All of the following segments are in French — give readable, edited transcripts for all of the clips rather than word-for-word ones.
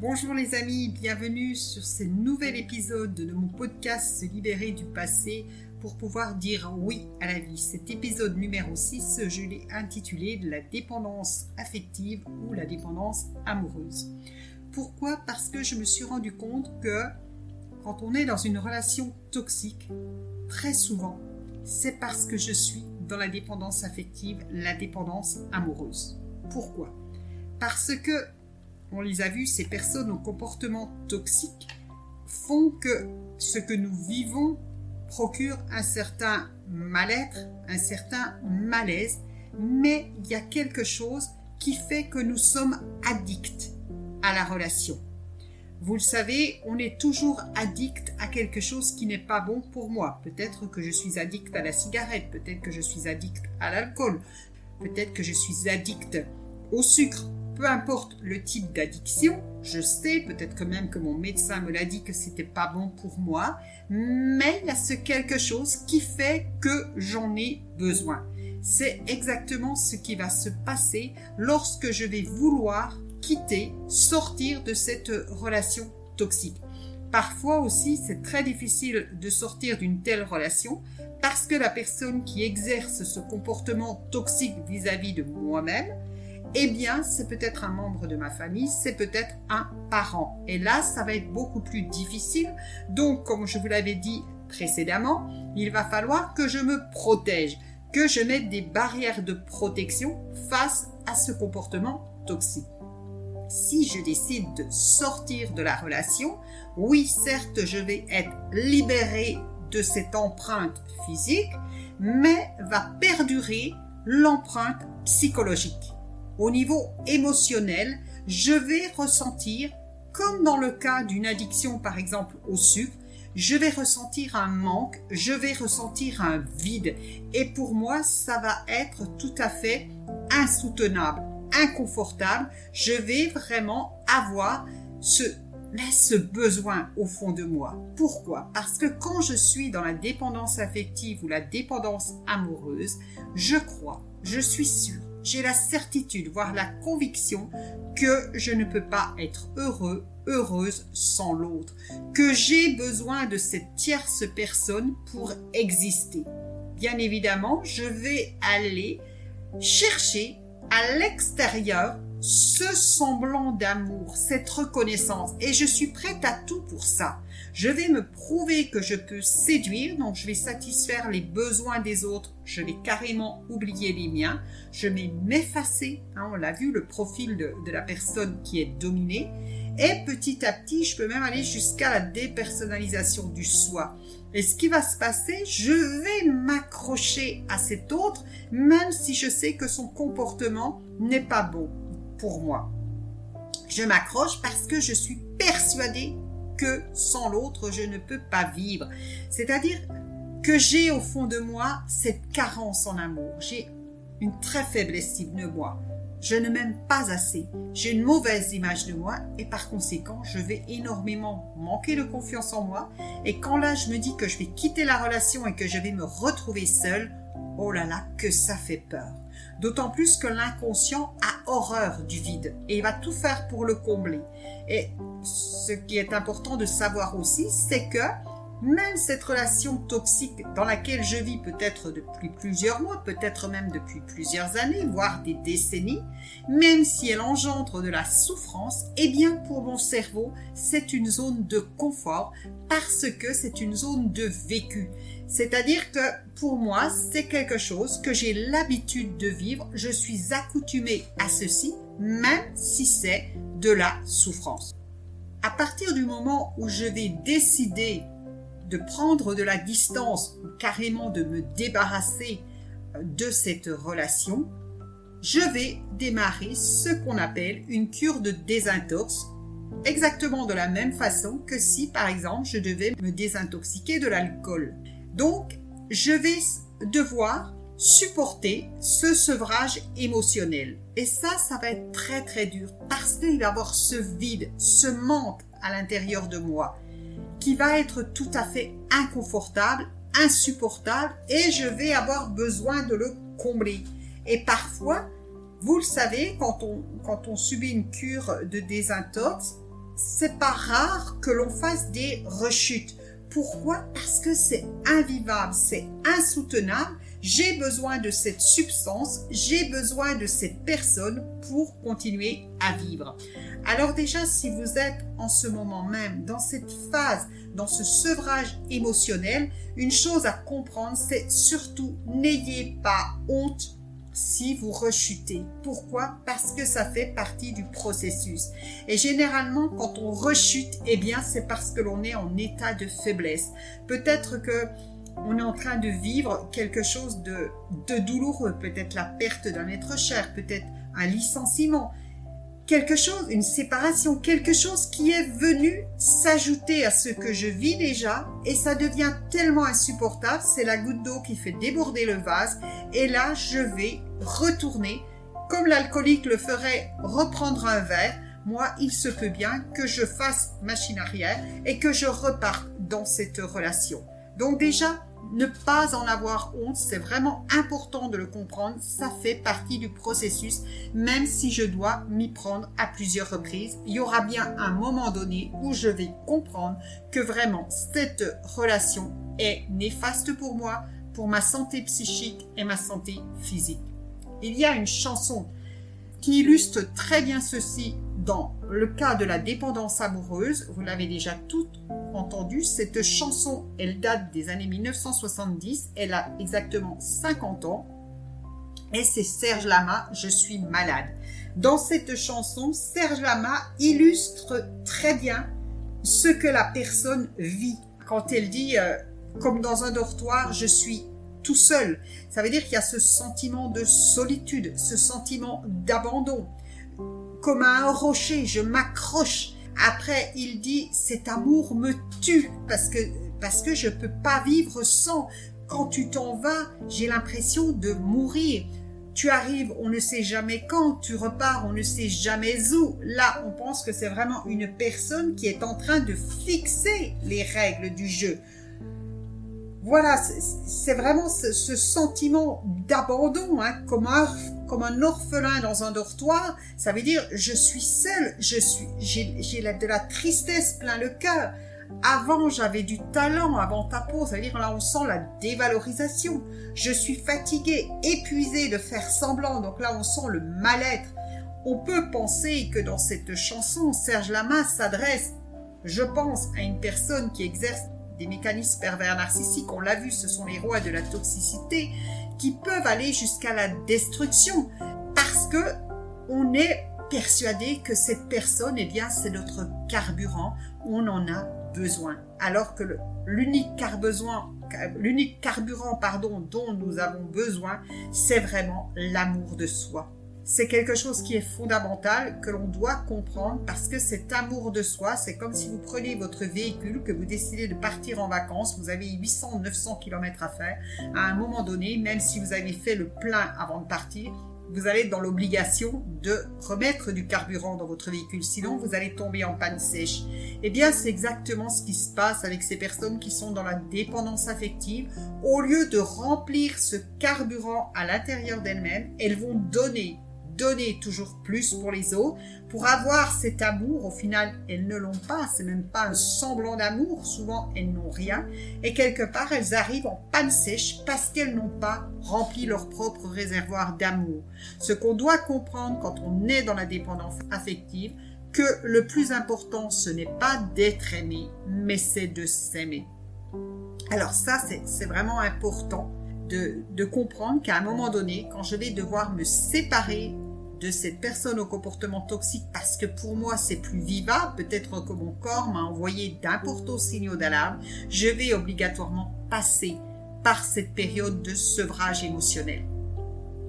Bonjour les amis, bienvenue sur ce nouvel épisode de mon podcast Se libérer du passé pour pouvoir dire oui à la vie. Cet épisode numéro 6, je l'ai intitulé de la dépendance affective ou la dépendance amoureuse. Pourquoi ? Parce que je me suis rendu compte que quand on est dans une relation toxique, très souvent, c'est parce que je suis dans la dépendance affective, la dépendance amoureuse. Pourquoi ? Parce que on les a vus, ces personnes au comportement toxique font que ce que nous vivons procure un certain mal-être, un certain malaise, mais il y a quelque chose qui fait que nous sommes addicts à la relation. Vous le savez, on est toujours addict à quelque chose qui n'est pas bon pour moi. Peut-être que je suis addict à la cigarette, peut-être que je suis addict à l'alcool, peut-être que je suis addict au sucre. Peu importe le type d'addiction, je sais, peut-être que même que mon médecin me l'a dit que c'était pas bon pour moi, mais il y a ce quelque chose qui fait que j'en ai besoin. C'est exactement ce qui va se passer lorsque je vais vouloir quitter, sortir de cette relation toxique. Parfois aussi, c'est très difficile de sortir d'une telle relation parce que la personne qui exerce ce comportement toxique vis-à-vis de moi-même, eh bien, c'est peut-être un membre de ma famille, c'est peut-être un parent. Et là, ça va être beaucoup plus difficile. Donc, comme je vous l'avais dit précédemment, il va falloir que je me protège, que je mette des barrières de protection face à ce comportement toxique. Si je décide de sortir de la relation, oui, certes, je vais être libérée de cette empreinte physique, mais va perdurer l'empreinte psychologique. Au niveau émotionnel, je vais ressentir, comme dans le cas d'une addiction par exemple au sucre, je vais ressentir un manque, je vais ressentir un vide. Et pour moi, ça va être tout à fait insoutenable, inconfortable. Je vais vraiment avoir ce besoin au fond de moi. Pourquoi ? Parce que quand je suis dans la dépendance affective ou la dépendance amoureuse, je crois, je suis sûre, j'ai la certitude, voire la conviction que je ne peux pas être heureux, heureuse sans l'autre, que j'ai besoin de cette tierce personne pour exister. Bien évidemment, je vais aller chercher à l'extérieur ce semblant d'amour, cette reconnaissance, et je suis prête à tout pour ça. Je vais me prouver que je peux séduire, donc je vais satisfaire les besoins des autres, je vais carrément oublier les miens, je vais m'effacer, on l'a vu, le profil de la personne qui est dominée, et petit à petit, je peux même aller jusqu'à la dépersonnalisation du soi. Et ce qui va se passer, je vais m'accrocher à cet autre, même si je sais que son comportement n'est pas bon pour moi. Je m'accroche parce que je suis persuadée que sans l'autre, je ne peux pas vivre. C'est-à-dire que j'ai au fond de moi cette carence en amour. J'ai une très faible estime de moi. Je ne m'aime pas assez. J'ai une mauvaise image de moi et par conséquent, je vais énormément manquer de confiance en moi. Et quand là, je me dis que je vais quitter la relation et que je vais me retrouver seule, oh là là, que ça fait peur. D'autant plus que l'inconscient a horreur du vide et il va tout faire pour le combler. Et ce qui est important de savoir aussi, c'est que même cette relation toxique dans laquelle je vis peut-être depuis plusieurs mois, peut-être même depuis plusieurs années, voire des décennies, même si elle engendre de la souffrance, eh bien pour mon cerveau, c'est une zone de confort parce que c'est une zone de vécu. C'est-à-dire que pour moi, c'est quelque chose que j'ai l'habitude de vivre, je suis accoutumée à ceci, même si c'est de la souffrance. À partir du moment où je vais décider de prendre de la distance ou carrément de me débarrasser de cette relation, je vais démarrer ce qu'on appelle une cure de désintox, exactement de la même façon que si, par exemple, je devais me désintoxiquer de l'alcool. Donc, je vais devoir supporter ce sevrage émotionnel. Et ça va être très très dur parce qu'il va y avoir ce vide, ce manque à l'intérieur de moi qui va être tout à fait inconfortable, insupportable et je vais avoir besoin de le combler. Et parfois, Vous le savez, quand on subit une cure de désintox, c'est pas rare que l'on fasse des rechutes. Pourquoi? Parce que c'est invivable, c'est insoutenable. J'ai besoin de cette substance, j'ai besoin de cette personne pour continuer à vivre. Alors déjà, si vous êtes en ce moment même dans cette phase, dans ce sevrage émotionnel, une chose à comprendre, c'est surtout n'ayez pas honte si vous rechutez. Pourquoi? Parce que ça fait partie du processus. Et généralement, quand on rechute, eh bien, c'est parce que l'on est en état de faiblesse. Peut-être que on est en train de vivre quelque chose de douloureux, peut-être la perte d'un être cher, peut-être un licenciement, quelque chose, une séparation, quelque chose qui est venu s'ajouter à ce que je vis déjà et ça devient tellement insupportable, c'est la goutte d'eau qui fait déborder le vase et là je vais retourner, comme l'alcoolique le ferait, reprendre un verre. Moi, il se peut bien que je fasse machine arrière et que je reparte dans cette relation. Donc déjà, ne pas en avoir honte, c'est vraiment important de le comprendre, ça fait partie du processus, même si je dois m'y prendre à plusieurs reprises. Il y aura bien un moment donné où je vais comprendre que vraiment cette relation est néfaste pour moi, pour ma santé psychique et ma santé physique. Il y a une chanson qui illustre très bien ceci dans le cas de la dépendance amoureuse. Vous l'avez déjà toute entendue. Cette chanson, elle date des années 1970. Elle a exactement 50 ans. Et c'est Serge Lama, Je suis malade. Dans cette chanson, Serge Lama illustre très bien ce que la personne vit. Quand elle dit, comme dans un dortoir, je suis tout seul. Ça veut dire qu'il y a ce sentiment de solitude, ce sentiment d'abandon. Comme à un rocher, je m'accroche. Après, il dit, cet amour me tue parce que je peux pas vivre sans. Quand tu t'en vas, j'ai l'impression de mourir. Tu arrives, on ne sait jamais quand. Tu repars, on ne sait jamais où. Là, on pense que c'est vraiment une personne qui est en train de fixer les règles du jeu. Voilà, c'est vraiment ce sentiment d'abandon, hein, comme un orphelin dans un dortoir. Ça veut dire, je suis seule, j'ai de la tristesse plein le cœur. Avant, j'avais du talent, avant ta peau. Ça veut dire, là, on sent la dévalorisation. Je suis fatiguée, épuisée de faire semblant. Donc là, on sent le mal-être. On peut penser que dans cette chanson, Serge Lama s'adresse, je pense, à une personne qui exerce des mécanismes pervers narcissiques, on l'a vu, ce sont les rois de la toxicité, qui peuvent aller jusqu'à la destruction, parce que on est persuadé que cette personne, eh bien, c'est notre carburant, on en a besoin. Alors que l'unique carburant, dont nous avons besoin, c'est vraiment l'amour de soi. C'est quelque chose qui est fondamental, que l'on doit comprendre, parce que cet amour de soi, c'est comme si vous preniez votre véhicule, que vous décidez de partir en vacances, vous avez 800-900 km à faire. À un moment donné, même si vous avez fait le plein avant de partir, vous allez être dans l'obligation de remettre du carburant dans votre véhicule, sinon vous allez tomber en panne sèche. Eh bien, c'est exactement ce qui se passe avec ces personnes qui sont dans la dépendance affective. Au lieu de remplir ce carburant à l'intérieur d'elles-mêmes, elles vont donner toujours plus pour les autres, pour avoir cet amour. Au final, elles ne l'ont pas, c'est même pas un semblant d'amour, souvent elles n'ont rien, et quelque part elles arrivent en panne sèche parce qu'elles n'ont pas rempli leur propre réservoir d'amour. Ce qu'on doit comprendre quand on est dans la dépendance affective, que le plus important, ce n'est pas d'être aimé, mais c'est de s'aimer. Alors ça, c'est vraiment important de comprendre qu'à un moment donné, quand je vais devoir me séparer de cette personne au comportement toxique parce que pour moi c'est plus vivable, peut-être que mon corps m'a envoyé d'importants signaux d'alarme, je vais obligatoirement passer par cette période de sevrage émotionnel.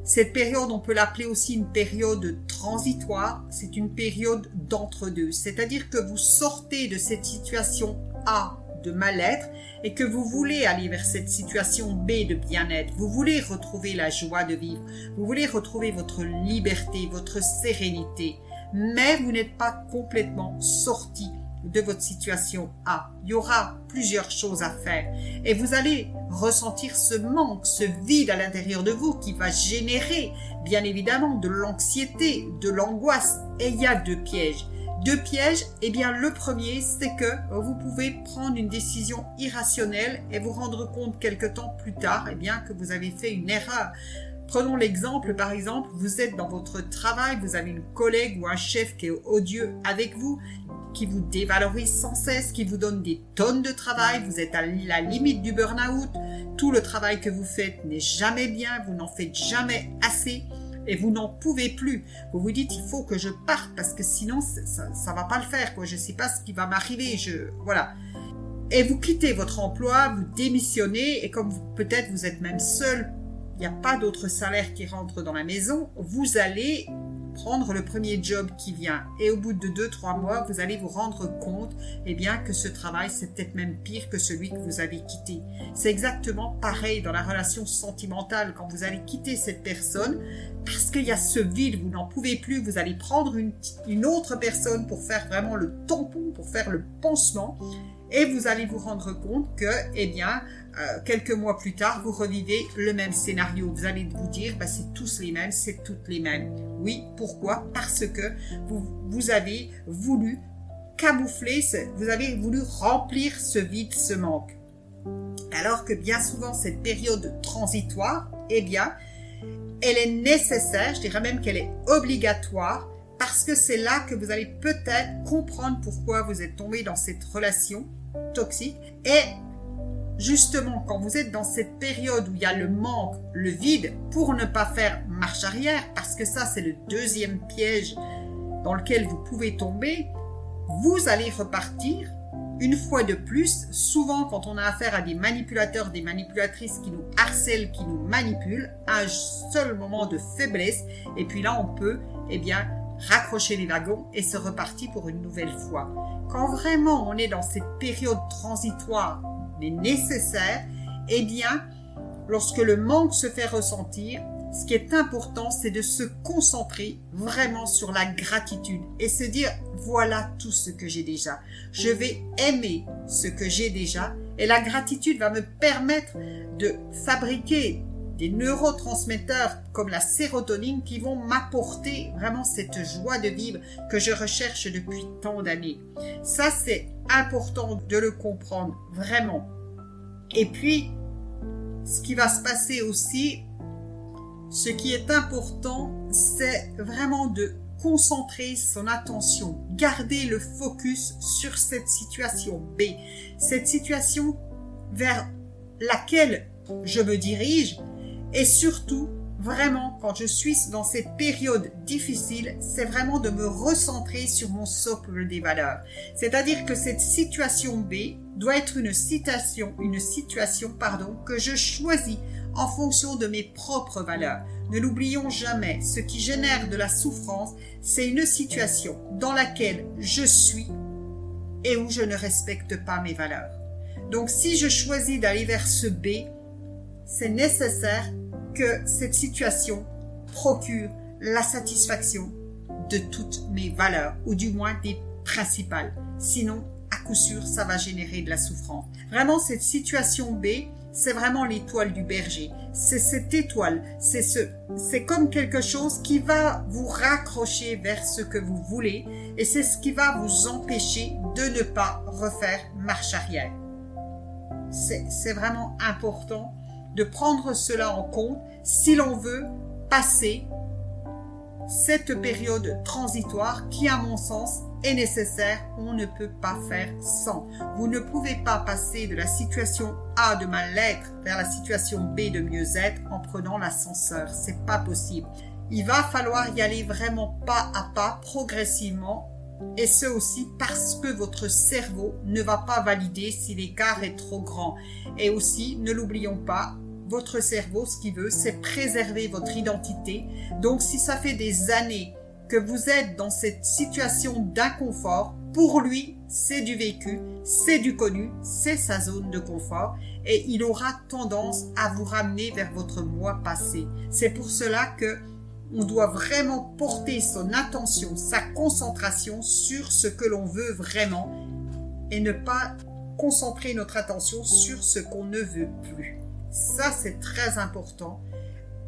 Cette période, on peut l'appeler aussi une période transitoire, c'est une période d'entre-deux, c'est-à-dire que vous sortez de cette situation A de mal-être et que vous voulez aller vers cette situation B de bien-être, vous voulez retrouver la joie de vivre, vous voulez retrouver votre liberté, votre sérénité, mais vous n'êtes pas complètement sorti de votre situation A. Il y aura plusieurs choses à faire et vous allez ressentir ce manque, ce vide à l'intérieur de vous qui va générer bien évidemment de l'anxiété, de l'angoisse. Et il y a deux pièges. Deux pièges, eh bien le premier, c'est que vous pouvez prendre une décision irrationnelle et vous rendre compte quelque temps plus tard, eh bien que vous avez fait une erreur. Prenons l'exemple, par exemple, vous êtes dans votre travail, vous avez une collègue ou un chef qui est odieux avec vous, qui vous dévalorise sans cesse, qui vous donne des tonnes de travail, vous êtes à la limite du burn-out, tout le travail que vous faites n'est jamais bien, vous n'en faites jamais assez et vous n'en pouvez plus. Vous vous dites, il faut que je parte parce que sinon ça va pas le faire, quoi. Je sais pas ce qui va m'arriver, voilà. Et vous quittez votre emploi, vous démissionnez et comme peut-être vous êtes même seul, il n'y a pas d'autre salaire qui rentre dans la maison, vous allez prendre le premier job qui vient. Et au bout de 2-3 mois, vous allez vous rendre compte eh bien, que ce travail, c'est peut-être même pire que celui que vous avez quitté. C'est exactement pareil dans la relation sentimentale. Quand vous allez quitter cette personne, parce qu'il y a ce vide, vous n'en pouvez plus, vous allez prendre une autre personne pour faire vraiment le tampon, pour faire le pansement. Et vous allez vous rendre compte que, eh bien, quelques mois plus tard, vous revivez le même scénario. Vous allez vous dire, c'est tous les mêmes, c'est toutes les mêmes. Oui, pourquoi? Parce que vous avez voulu camoufler, vous avez voulu remplir ce vide, ce manque. Alors que bien souvent, cette période transitoire, eh bien, elle est nécessaire, je dirais même qu'elle est obligatoire, parce que c'est là que vous allez peut-être comprendre pourquoi vous êtes tombé dans cette relation toxique. Et justement, quand vous êtes dans cette période où il y a le manque, le vide, pour ne pas faire marche arrière, parce que ça c'est le deuxième piège dans lequel vous pouvez tomber, vous allez repartir une fois de plus. Souvent quand on a affaire à des manipulateurs, des manipulatrices qui nous harcèlent, qui nous manipulent, à un seul moment de faiblesse, et puis là on peut, eh bien, raccrocher les wagons et se repartir pour une nouvelle fois. Quand vraiment on est dans cette période transitoire mais nécessaire, eh bien, lorsque le manque se fait ressentir, ce qui est important, c'est de se concentrer vraiment sur la gratitude et se dire, voilà tout ce que j'ai déjà. Je vais aimer ce que j'ai déjà et la gratitude va me permettre de fabriquer des neurotransmetteurs comme la sérotonine qui vont m'apporter vraiment cette joie de vivre que je recherche depuis tant d'années. Ça, c'est important de le comprendre vraiment. Et puis, ce qui va se passer aussi, ce qui est important, c'est vraiment de concentrer son attention, garder le focus sur cette situation B, cette situation vers laquelle je me dirige. Et surtout, vraiment, quand je suis dans cette période difficile, c'est vraiment de me recentrer sur mon socle des valeurs. C'est-à-dire que cette situation B doit être une situation, que je choisis en fonction de mes propres valeurs. Ne l'oublions jamais, ce qui génère de la souffrance, c'est une situation dans laquelle je suis et où je ne respecte pas mes valeurs. Donc si je choisis d'aller vers ce B, c'est nécessaire que cette situation procure la satisfaction de toutes mes valeurs, ou du moins des principales. Sinon, à coup sûr, ça va générer de la souffrance. Vraiment, cette situation B, c'est vraiment l'étoile du berger. C'est cette étoile, c'est comme quelque chose qui va vous raccrocher vers ce que vous voulez, et c'est ce qui va vous empêcher de ne pas refaire marche arrière. C'est vraiment important de prendre cela en compte si l'on veut passer cette période transitoire qui, à mon sens, est nécessaire. On ne peut pas faire sans. Vous ne pouvez pas passer de la situation A de mal-être vers la situation B de mieux-être en prenant l'ascenseur. C'est pas possible. Il va falloir y aller vraiment pas à pas, progressivement. Et ce aussi parce que votre cerveau ne va pas valider si l'écart est trop grand. Et aussi, ne l'oublions pas, votre cerveau, ce qu'il veut, c'est préserver votre identité. Donc, si ça fait des années que vous êtes dans cette situation d'inconfort, pour lui, c'est du vécu, c'est du connu, c'est sa zone de confort et il aura tendance à vous ramener vers votre moi passé. C'est pour cela que on doit vraiment porter son attention, sa concentration sur ce que l'on veut vraiment et ne pas concentrer notre attention sur ce qu'on ne veut plus. Ça, c'est très important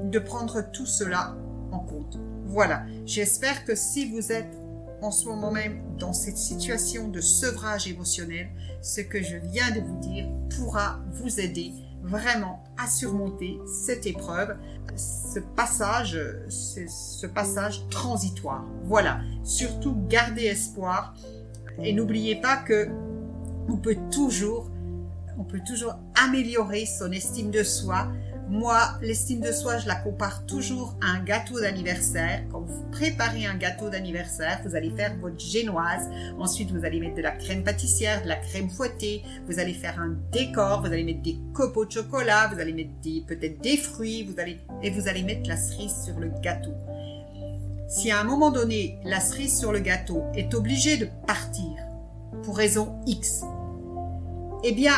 de prendre tout cela en compte. Voilà, j'espère que si vous êtes en ce moment même dans cette situation de sevrage émotionnel, ce que je viens de vous dire pourra vous aider vraiment à surmonter cette épreuve, ce passage transitoire. Voilà, surtout gardez espoir et n'oubliez pas que on peut toujours améliorer son estime de soi. Moi, l'estime de soi, je la compare toujours à un gâteau d'anniversaire. Quand vous préparez un gâteau d'anniversaire, vous allez faire votre génoise. Ensuite, vous allez mettre de la crème pâtissière, de la crème fouettée. Vous allez faire un décor. Vous allez mettre des copeaux de chocolat. Vous allez mettre peut-être des fruits. Vous allez mettre la cerise sur le gâteau. Si à un moment donné, la cerise sur le gâteau est obligée de partir pour raison X, eh bien,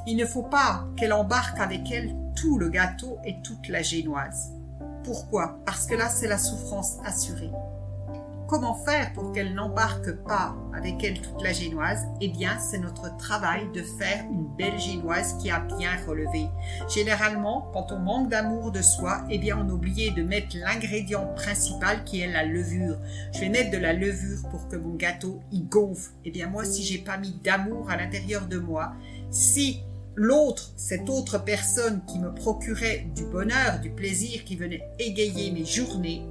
il ne faut pas qu'elle embarque avec elle tout le gâteau et toute la génoise. Pourquoi? Parce que là, c'est la souffrance assurée. Comment faire pour qu'elle n'embarque pas avec elle toute la génoise? Eh bien, c'est notre travail de faire une belle génoise qui a bien relevé. Généralement, quand on manque d'amour de soi, eh bien, on oublie de mettre l'ingrédient principal qui est la levure. Je vais mettre de la levure pour que mon gâteau, il gonfle. Eh bien, moi, si j'ai pas mis d'amour à l'intérieur de moi, si cette autre personne qui me procurait du bonheur, du plaisir, qui venait égayer mes journées,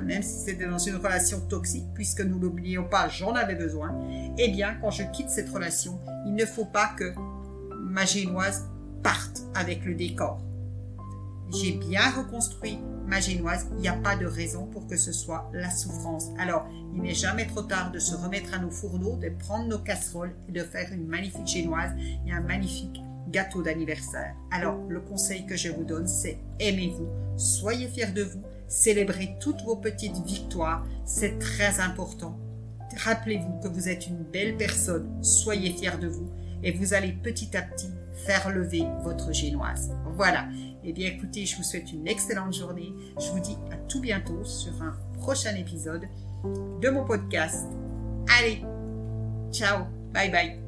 même si c'était dans une relation toxique, puisque nous n'oublions pas, j'en avais besoin, eh bien, quand je quitte cette relation, il ne faut pas que ma génoise parte avec le décor. J'ai bien reconstruit ma génoise, il n'y a pas de raison pour que ce soit la souffrance. Alors, il n'est jamais trop tard de se remettre à nos fourneaux, de prendre nos casseroles et de faire une magnifique génoise et un magnifique gâteau d'anniversaire. Alors, le conseil que je vous donne, c'est aimez-vous, soyez fiers de vous, célébrez toutes vos petites victoires, c'est très important. Rappelez-vous que vous êtes une belle personne, soyez fiers de vous et vous allez petit à petit faire lever votre génoise. Voilà. Eh bien, écoutez, je vous souhaite une excellente journée. Je vous dis à tout bientôt sur un prochain épisode de mon podcast. Allez, ciao, bye bye.